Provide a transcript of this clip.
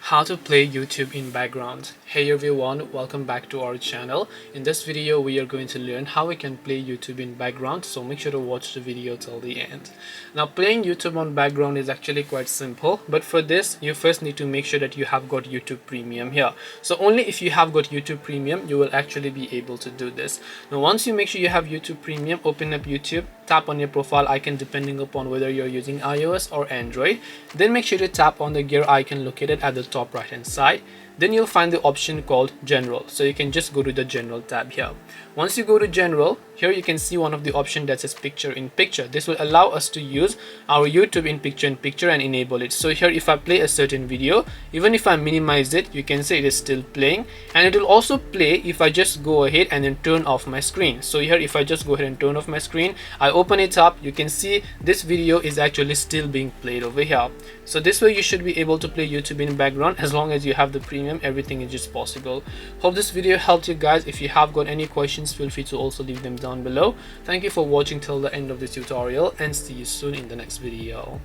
How to play YouTube in background. Hey everyone, welcome back to our channel. In this video we are going to learn how we can play YouTube in background, so make sure to watch the video till the end. Now playing YouTube on background is actually quite simple, but for this you first need to make sure that you have got YouTube Premium here. So only if you have got YouTube Premium you will actually be able to do this. Now once you make sure you have YouTube Premium, open up YouTube, tap on your profile icon depending upon whether you're using iOS or Android, then make sure to tap on the gear icon located at the top right hand side. Then you'll find the option called General, so you can just go to the General tab here. Once you go to General, here you can see one of the options that says Picture in Picture. This will allow us to use our YouTube in Picture and enable it. So here if I play a certain video, even if I minimize it, you can see it is still playing, and it will also play if I just go ahead and then turn off my screen. So here if I just go ahead and turn off my screen, I open it up, you can see this video is actually still being played over here. So this way you should be able to play YouTube in background as long as you have the premium. Everything is just possible. Hope this video helped you guys. If you have got any questions, feel free to also leave them down below. Thank you for watching till the end of this tutorial, and see you soon in the next video.